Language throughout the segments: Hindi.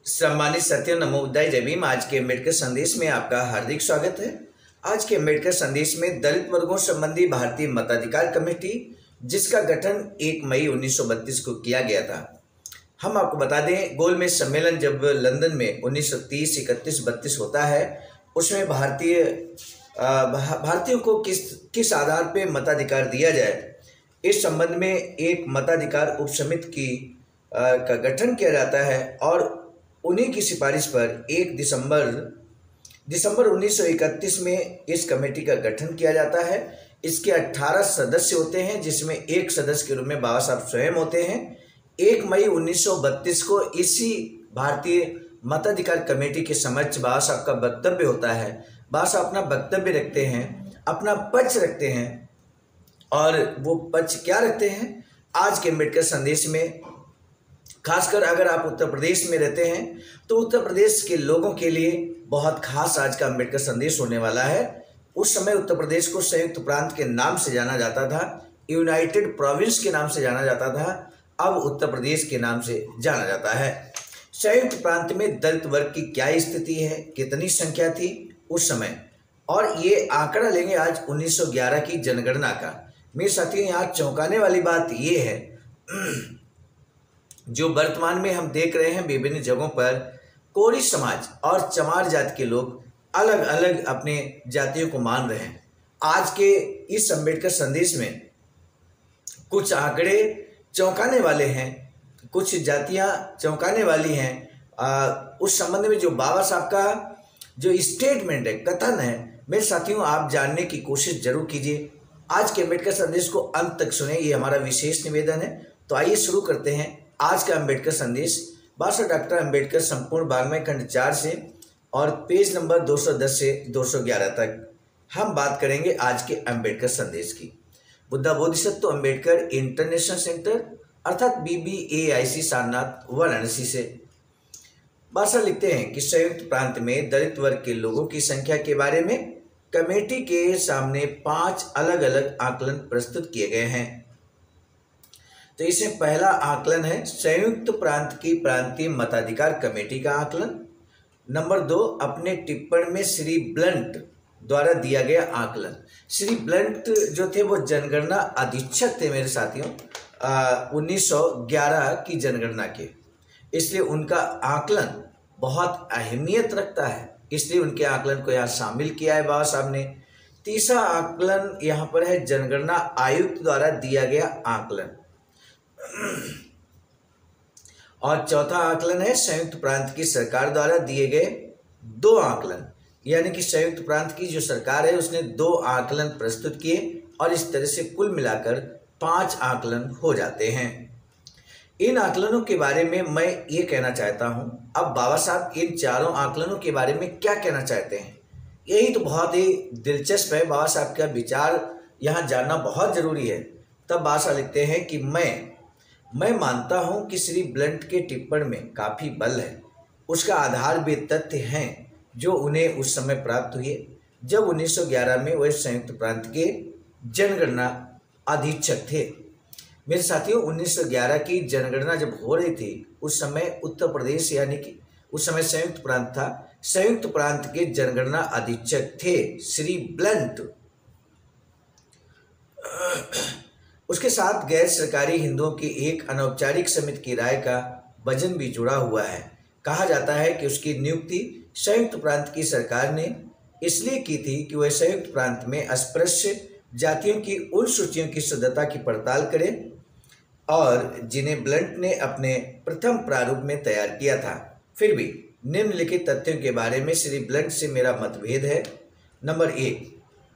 सम्मानित साथियों, नमो बुद्धाय, जय भीम। आज के अम्बेडकर संदेश में आपका हार्दिक स्वागत है। आज के अम्बेडकर संदेश में दलित वर्गों संबंधी भारतीय मताधिकार कमेटी, जिसका गठन 1 मई 1932 को किया गया था। हम आपको बता दें, गोलमेज सम्मेलन जब लंदन में 1930, 31, 32 होता है, उसमें भारतीयों को किस आधार पर मताधिकार दिया जाए, इस संबंध में एक मताधिकार उपसमिति का गठन किया जाता है और उन्हीं की सिफारिश पर 1 दिसंबर 1931 में इस कमेटी का गठन किया जाता है। इसके 18 सदस्य होते हैं, जिसमें एक सदस्य के रूप में बाबा साहब स्वयं होते हैं। 1 मई 1932 को इसी भारतीय मताधिकार कमेटी के समक्ष बाबा साहब का वक्तव्य होता है। बाबा साहब अपना वक्तव्य रखते हैं, अपना पक्ष रखते हैं, और वो पक्ष क्या रखते हैं आज के अम्बेडकर संदेश में। खासकर अगर आप उत्तर प्रदेश में रहते हैं तो उत्तर प्रदेश के लोगों के लिए बहुत खास आज का अम्बेडकर संदेश होने वाला है। उस समय उत्तर प्रदेश को संयुक्त प्रांत के नाम से जाना जाता था, यूनाइटेड प्रोविंस के नाम से जाना जाता था, अब उत्तर प्रदेश के नाम से जाना जाता है। संयुक्त प्रांत में दलित वर्ग की क्या स्थिति है, कितनी संख्या थी उस समय, और ये आंकड़ा लेंगे आज 1911 की जनगणना का। मेरे साथियों, यहाँ चौंकाने वाली बात ये है, जो वर्तमान में हम देख रहे हैं विभिन्न जगहों पर कोरी समाज और चमार जाति के लोग अलग अलग अपने जातियों को मान रहे हैं। आज के इस अम्बेडकर संदेश में कुछ आंकड़े चौंकाने वाले हैं, कुछ जातियां चौंकाने वाली हैं। उस संबंध में जो बाबा साहब का जो स्टेटमेंट है, कथन है, मेरे साथियों आप जानने की कोशिश जरूर कीजिए। आज के अम्बेडकर संदेश को अंत तक सुने, ये हमारा विशेष निवेदन है। तो आइए शुरू करते हैं आज का अम्बेडकर संदेश। बाबा डॉक्टर अम्बेडकर संपूर्ण वाङ्मय खंड 4 से और पेज नंबर 210 से 211 तक हम बात करेंगे आज के अम्बेडकर संदेश की। बुद्धा बोधिसत्व अम्बेडकर इंटरनेशनल सेंटर अर्थात BBAIC सारनाथ वाराणसी से। बाबा लिखते हैं कि संयुक्त प्रांत में दलित वर्ग के लोगों की संख्या के बारे में कमेटी के सामने 5 अलग अलग आकलन प्रस्तुत किए गए हैं। तो इसमें पहला आकलन है संयुक्त प्रांत की प्रांतीय मताधिकार कमेटी का आकलन। नंबर 2, अपने टिप्पणी में श्री ब्लंट द्वारा दिया गया आकलन। श्री ब्लंट जो थे वो जनगणना अधीक्षक थे मेरे साथियों, 1911 की जनगणना के, इसलिए उनका आकलन बहुत अहमियत रखता है, इसलिए उनके आकलन को यहाँ शामिल किया है बाबा साहब ने। तीसरा आकलन यहाँ पर है जनगणना आयुक्त द्वारा दिया गया आकलन, और चौथा आकलन है संयुक्त प्रांत की सरकार द्वारा दिए गए 2 आकलन। यानी कि संयुक्त प्रांत की जो सरकार है उसने 2 आकलन प्रस्तुत किए और इस तरह से कुल मिलाकर 5 आकलन हो जाते हैं। इन आकलनों के बारे में मैं ये कहना चाहता हूँ, अब बाबा साहब इन चारों आकलनों के बारे में क्या कहना चाहते हैं, यही तो बहुत ही दिलचस्प है। बाबा साहब का विचार यहाँ जानना बहुत जरूरी है। तब बाबा साहब लिखते हैं कि मैं मानता हूं कि श्री ब्लंट के टिप्पणी में काफ़ी बल है। उसका आधार वे तथ्य हैं जो उन्हें उस समय प्राप्त हुए जब 1911 में वह संयुक्त प्रांत के जनगणना अधीक्षक थे। मेरे साथियों, 1911 की जनगणना जब हो रही थी उस समय उत्तर प्रदेश, यानी कि उस समय संयुक्त प्रांत था, संयुक्त प्रांत के जनगणना अधीक्षक थे श्री ब्लंट। उसके साथ गैर सरकारी हिंदुओं की एक अनौपचारिक समिति की राय का वजन भी जुड़ा हुआ है। कहा जाता है कि उसकी नियुक्ति संयुक्त प्रांत की सरकार ने इसलिए की थी कि वह संयुक्त प्रांत में अस्पृश्य जातियों की उन सूचियों की शुद्धता की पड़ताल करे और जिन्हें ब्लंट ने अपने प्रथम प्रारूप में तैयार किया था। फिर भी निम्नलिखित तथ्यों के बारे में श्री ब्लंट से मेरा मतभेद है। नंबर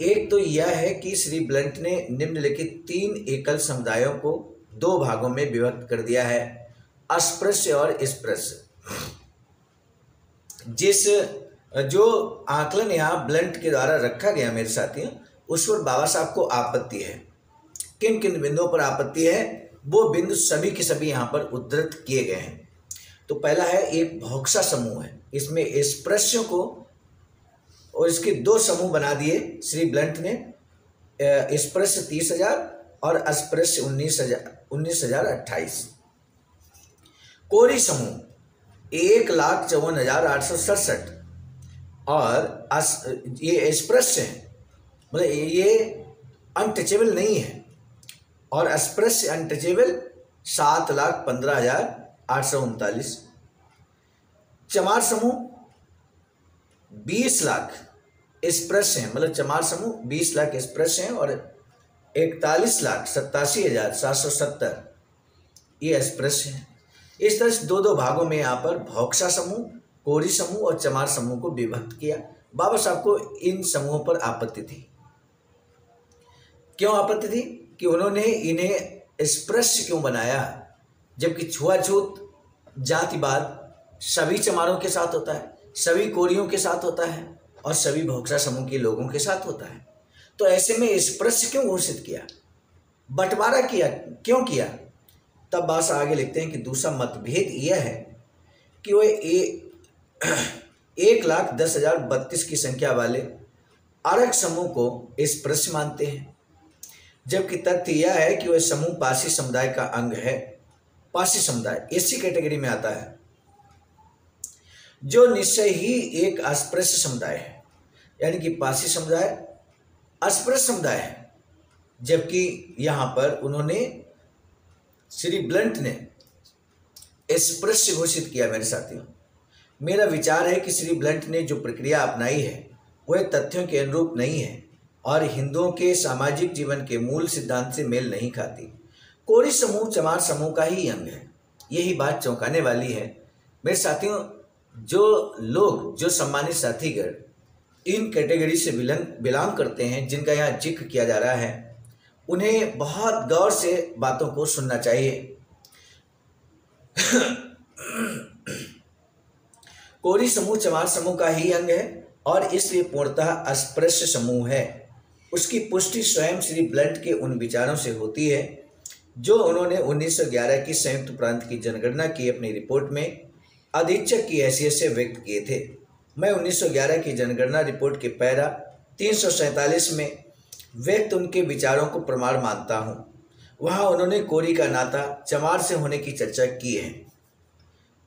1 तो यह है कि श्री ब्लंट ने निम्नलिखित 3 एकल समुदायों को 2 भागों में विभक्त कर दिया है, अस्पृश्य और स्पृश्य। जो आकलन यहाँ ब्लंट के द्वारा रखा गया मेरे साथियों, उस पर बाबा साहब को आपत्ति है। किन किन बिंदुओं पर आपत्ति है, वो बिंदु सभी के सभी यहाँ पर उद्धृत किए गए हैं। तो पहला है एक भौक्सा समूह है, इसमें स्पृश्यों को और इसके 2 समूह बना दिए श्री ब्लंट ने, स्पृश्य 30,000 और अस्पृश्य 19,028। कोरी समूह 1,54,867 और ये अस्पृश्य है, मतलब ये अनटचेबल नहीं है, और अस्पृश्य अनटचेबल 7,15,839। चमार समूह 20 लाख स्पृश्य हैं, मतलब चमार समूह 20 लाख स्पृश्य हैं और 41,87,770 ये अस्पृश्य हैं। इस तरह से दो दो भागों में यहाँ पर भौक्सा समूह, कोरी समूह और चमार समूह को विभक्त किया। बाबा साहब को इन समूहों पर आपत्ति थी। क्यों आपत्ति थी? कि उन्होंने इन्हें स्पृश्य क्यों बनाया, जबकि छुआछूत जातिवाद सभी चमारों के साथ होता है, सभी कोरियों के साथ होता है और सभी भौक्सा समूह के लोगों के साथ होता है। तो ऐसे में स्पृश्य क्यों घोषित किया, बंटवारा किया, क्यों किया? तब बात आगे लिखते हैं कि दूसरा मतभेद यह है कि वह 1,10,032 की संख्या वाले अरग समूह को स्पृश्य मानते हैं, जबकि तथ्य यह है कि वह समूह पासी समुदाय का अंग है। पासी समुदाय इसी कैटेगरी में आता है, जो निश्चय ही एक अस्पृश्य समुदाय है, यानी कि पासी समुदाय अस्पृश्य समुदाय है। जबकि यहाँ पर उन्होंने, श्री ब्लंट ने स्पृश्य घोषित किया। मेरे साथियों, मेरा विचार है कि श्री ब्लंट ने जो प्रक्रिया अपनाई है वह तथ्यों के अनुरूप नहीं है और हिंदुओं के सामाजिक जीवन के मूल सिद्धांत से मेल नहीं खाती। कोरी समूह चमार समूह का ही अंग है। यही बात चौंकाने वाली है। मेरे साथियों, जो लोग, जो सम्मानित साथीगण इन कैटेगरी से बिलोंग करते हैं, जिनका यहाँ जिक्र किया जा रहा है, उन्हें बहुत गौर से बातों को सुनना चाहिए। कोरी समूह चमार समूह का ही अंग है और इसलिए पूर्णतः अस्पृश्य समूह है। उसकी पुष्टि स्वयं श्री ब्लंट के उन विचारों से होती है जो उन्होंने 1911 की संयुक्त प्रांत की जनगणना की अपनी रिपोर्ट में अधीक्षक की हैसियत से व्यक्त किए थे। मैं 1911 की जनगणना रिपोर्ट के पैरा 347 में व्यक्त उनके विचारों को प्रमाण मानता हूँ। वहाँ उन्होंने कोरी का नाता चमार से होने की चर्चा की है।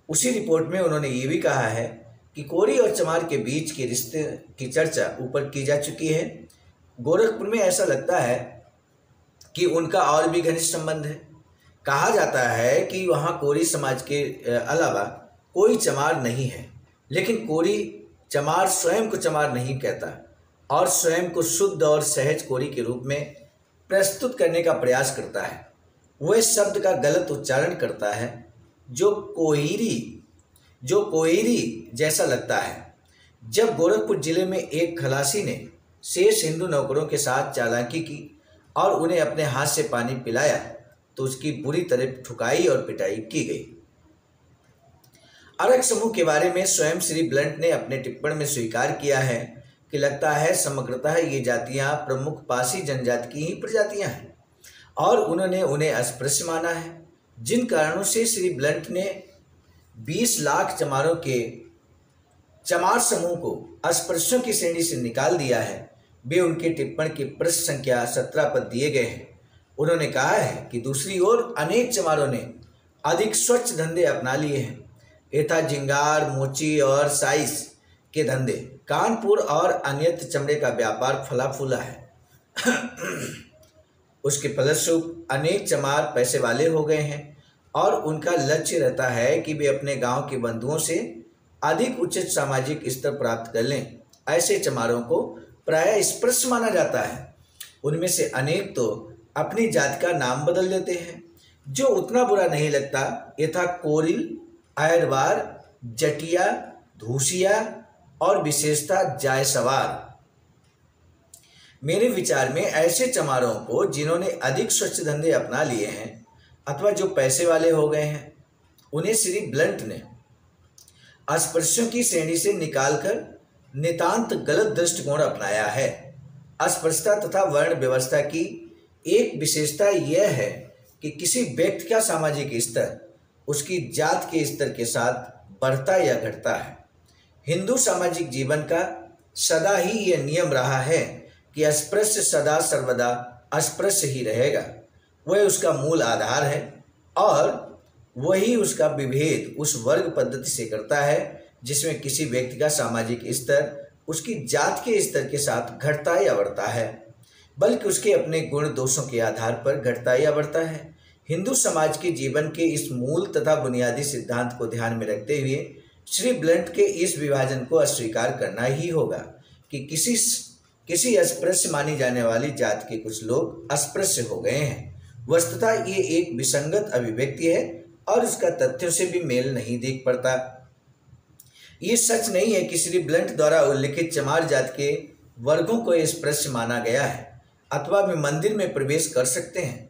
उसी रिपोर्ट में उन्होंने ये भी कहा है कि कोरी और चमार के बीच के रिश्ते की चर्चा ऊपर की जा चुकी है। गोरखपुर में ऐसा लगता है कि उनका और भी घनिष्ठ संबंध है। कहा जाता है कि वहाँ कोरी समाज के अलावा कोई चमार नहीं है, लेकिन कोरी चमार स्वयं को चमार नहीं कहता और स्वयं को शुद्ध और सहज कोरी के रूप में प्रस्तुत करने का प्रयास करता है। वह शब्द का गलत उच्चारण करता है जो कोयरी जैसा लगता है। जब गोरखपुर जिले में एक खलासी ने शेष हिंदू नौकरों के साथ चालाकी की और उन्हें अपने हाथ से पानी पिलाया तो उसकी बुरी तरह ठुकाई और पिटाई की गई। अरग समूह के बारे में स्वयं श्री ब्लंट ने अपने टिप्पण में स्वीकार किया है कि लगता है समग्रतः ये जातियां प्रमुख पासी जनजाति की ही प्रजातियां हैं और उन्होंने उन्हें अस्पृश्य माना है। जिन कारणों से श्री ब्लंट ने 20 लाख चमारों के चमार समूह को अस्पृश्यों की श्रेणी से निकाल दिया है, वे उनके टिप्पण की पृष्ठ संख्या 17 पर दिए गए हैं। उन्होंने कहा है कि दूसरी ओर अनेक चमारों ने अधिक स्वच्छ धंधे अपना लिए हैं। यथा जिंगार, मोची और साइस के धंधे, कानपुर और अन्यत्र चमड़े का व्यापार फला फूला है। उसके फलस्वरूप अनेक चमार पैसे वाले हो गए हैं और उनका लक्ष्य रहता है कि वे अपने गांव के बंधुओं से अधिक उचित सामाजिक स्तर प्राप्त कर लें। ऐसे चमारों को प्रायः स्पृश्य माना जाता है। उनमें से अनेक तो अपनी जाति का नाम बदल लेते हैं, जो उतना बुरा नहीं लगता। यथा कोरिल, आयरवार, जटिया, धूसिया और विशेषता जायसवार। मेरे विचार में ऐसे चमारों को जिन्होंने अधिक स्वच्छ धंधे अपना लिए हैं अथवा जो पैसे वाले हो गए हैं, उन्हें श्री ब्लंट ने अस्पृश्यों की श्रेणी से निकालकर नितांत गलत दृष्टिकोण अपनाया है। अस्पृश्यता तथा वर्ण व्यवस्था की एक विशेषता यह है कि किसी व्यक्ति का सामाजिक स्तर उसकी जात के स्तर के साथ बढ़ता या घटता है। हिंदू सामाजिक जीवन का सदा ही यह नियम रहा है कि अस्पृश्य सदा सर्वदा अस्पृश्य ही रहेगा। वह उसका मूल आधार है और वही उसका विभेद उस वर्ग पद्धति से करता है जिसमें किसी व्यक्ति का सामाजिक स्तर उसकी जात के स्तर के साथ घटता या बढ़ता है, बल्कि उसके अपने गुण दोषों के आधार पर घटता या बढ़ता है। हिंदू समाज के जीवन के इस मूल तथा बुनियादी सिद्धांत को ध्यान में रखते हुए श्री ब्लंट के इस विभाजन को अस्वीकार करना ही होगा कि किसी अस्पृश्य मानी जाने वाली जात के कुछ लोग अस्पृश्य हो गए हैं। वस्तुतः ये एक विसंगत अभिव्यक्ति है और उसका तथ्यों से भी मेल नहीं देख पड़ता। ये सच नहीं है कि श्री ब्लंट द्वारा उल्लिखित चमार जात के वर्गों को अस्पृश्य माना गया है अथवा वे मंदिर में प्रवेश कर सकते हैं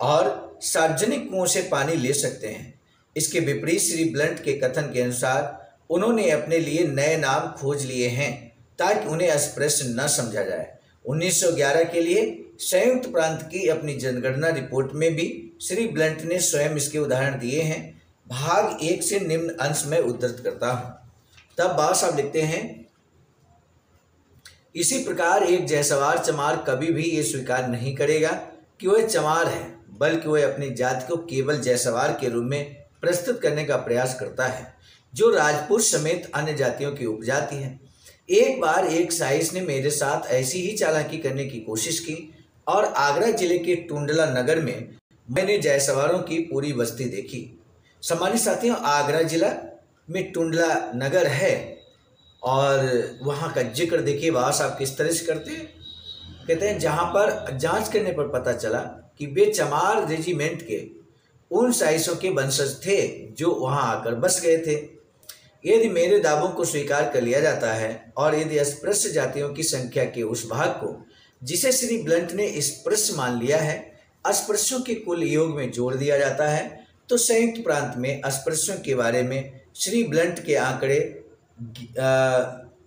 और सार्वजनिक कुओं से पानी ले सकते हैं। इसके विपरीत श्री ब्लंट के कथन के अनुसार उन्होंने अपने लिए नए नाम खोज लिए हैं ताकि उन्हें अस्पृश्य न समझा जाए। 1911 के लिए संयुक्त प्रांत की अपनी जनगणना रिपोर्ट में भी श्री ब्लंट ने स्वयं इसके उदाहरण दिए हैं। भाग 1 से निम्न अंश में उद्धृत करता हूं। तब बाबा साहब लिखते हैं, इसी प्रकार एक जयसवार चमार कभी भी ये स्वीकार नहीं करेगा कि वह चमार है, बल्कि वह अपनी जाति को केवल जयसवार के रूप में प्रस्तुत करने का प्रयास करता है जो राजपूत समेत अन्य जातियों की उपजाति है। एक बार एक साइस ने मेरे साथ ऐसी ही चालाकी करने की कोशिश की और आगरा जिले के टुंडला नगर में मैंने जयसवारों की पूरी बस्ती देखी। सम्मानित साथियों, आगरा जिला में टुंडला नगर है और वहाँ का जिक्र देखिए बाबा साहब किस तरह से करते हैं। कहते हैं जहाँ पर जांच करने पर पता चला कि वे चमार रेजिमेंट के उन साइसों के वंशज थे जो वहाँ आकर बस गए थे। यदि मेरे दावों को स्वीकार कर लिया जाता है और यदि अस्पृश्य जातियों की संख्या के उस भाग को जिसे श्री ब्लंट ने स्पृश्य मान लिया है अस्पृश्यों के कुल योग में जोड़ दिया जाता है तो संयुक्त प्रांत में अस्पृश्यों के बारे में श्री ब्लंट के आंकड़े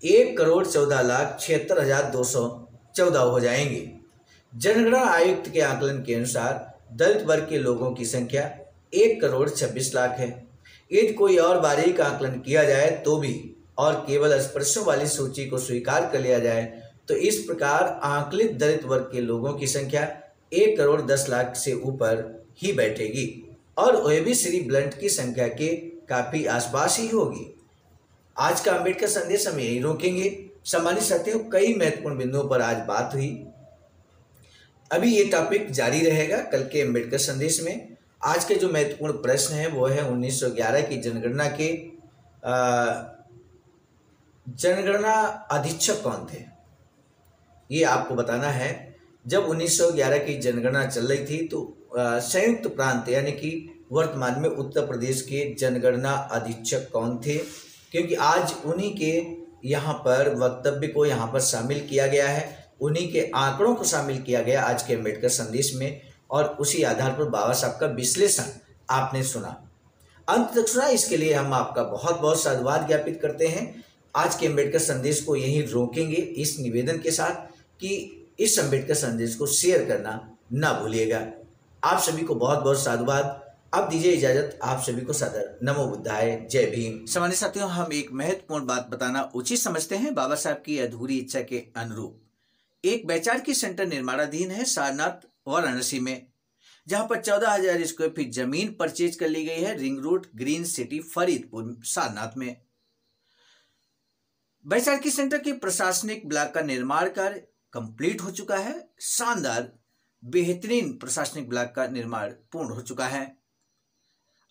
1,14,76,214 हो जाएंगे। जनगणना आयुक्त के आकलन के अनुसार दलित वर्ग के लोगों की संख्या 1,26,00,000 है। यदि कोई और बारीक आकलन किया जाए तो भी और केवल अस्पृश्यों वाली सूची को स्वीकार कर लिया जाए तो इस प्रकार आंकलित दलित वर्ग के लोगों की संख्या 1,10,00,000 से ऊपर ही बैठेगी और वह भी श्री ब्लंट की संख्या के काफी आसपास ही होगी। आज का अम्बेडकर संदेश हम यही रोकेंगे। सम्मानित साथियों, कई महत्वपूर्ण बिंदुओं पर आज बात हुई। अभी ये टॉपिक जारी रहेगा कल के अम्बेडकर संदेश में। आज के जो महत्वपूर्ण प्रश्न है वो है 1911 की जनगणना के जनगणना अधीक्षक कौन थे, ये आपको बताना है। जब 1911 की जनगणना चल रही थी तो संयुक्त प्रांत यानी कि वर्तमान में उत्तर प्रदेश के जनगणना अधीक्षक कौन थे, क्योंकि आज उन्हीं के यहाँ पर वक्तव्य को यहाँ पर शामिल किया गया है, उन्हीं के आंकड़ों को शामिल किया गया आज के अम्बेडकर संदेश में और उसी आधार पर बाबा साहब का विश्लेषण आपने सुना, अंत तक सुना। इसके लिए हम आपका बहुत बहुत साधुवाद ज्ञापित करते हैं। आज के अम्बेडकर संदेश को यहीं रोकेंगे इस निवेदन के साथ कि इस अम्बेडकर संदेश को शेयर करना ना भूलिएगा। आप सभी को बहुत बहुत साधुवाद। अब दीजिए इजाजत, आप सभी को सादर नमो बुद्धाय, जय भीम। सम्मानित साथियों, हम एक महत्वपूर्ण बात बताना उचित समझते हैं। बाबा साहब की अधूरी इच्छा के अनुरूप एक वैचारिक सेंटर निर्माणाधीन है सारनाथ वाराणसी में, जहां पर 14,000 स्क्वायर फीट जमीन परचेज कर ली गई है ring road green city Faridpur Sarnath में। वैचारिक सेंटर के प्रशासनिक ब्लॉक का निर्माण कार्य कंप्लीट हो चुका है। शानदार बेहतरीन प्रशासनिक ब्लॉक का निर्माण पूर्ण हो चुका है।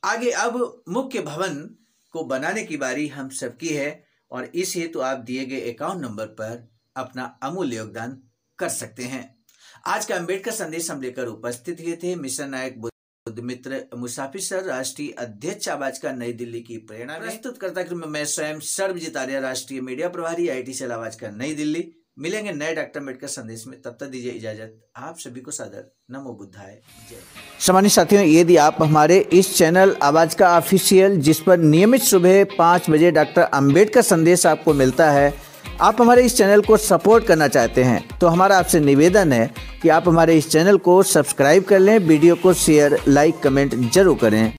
आगे अब मुख्य भवन को बनाने की बारी हम सबकी है और इस हेतु आप दिए गए अकाउंट नंबर पर अपना अमूल्य योगदान कर सकते हैं। आज का अम्बेडकर संदेश हम लेकर उपस्थित हुए थे मिशन नायक बुद्ध मित्र मुसाफिर सर, राष्ट्रीय अध्यक्ष आवाज का नई दिल्ली की प्रेरणा में। प्रस्तुत करता क्रम मैं स्वयं सर्वजित आर्य, राष्ट्रीय मीडिया प्रभारी, IT सेल आवाज का नई दिल्ली। मिलेंगे नए डॉक्टर अम्बेडकर संदेश में, तब तक दीजिए इजाजत। आप सभी को सादर नमो बुद्धाय, जय। सम्मानित साथियों, यदि आप हमारे इस चैनल आवाज का ऑफिशियल, जिस पर नियमित सुबह 5 बजे डॉक्टर अम्बेडकर संदेश आपको मिलता है, आप हमारे इस चैनल को सपोर्ट करना चाहते हैं तो हमारा आपसे निवेदन है कि आप हमारे इस चैनल को सब्सक्राइब कर लें, वीडियो को शेयर, लाइक, कमेंट जरूर करें।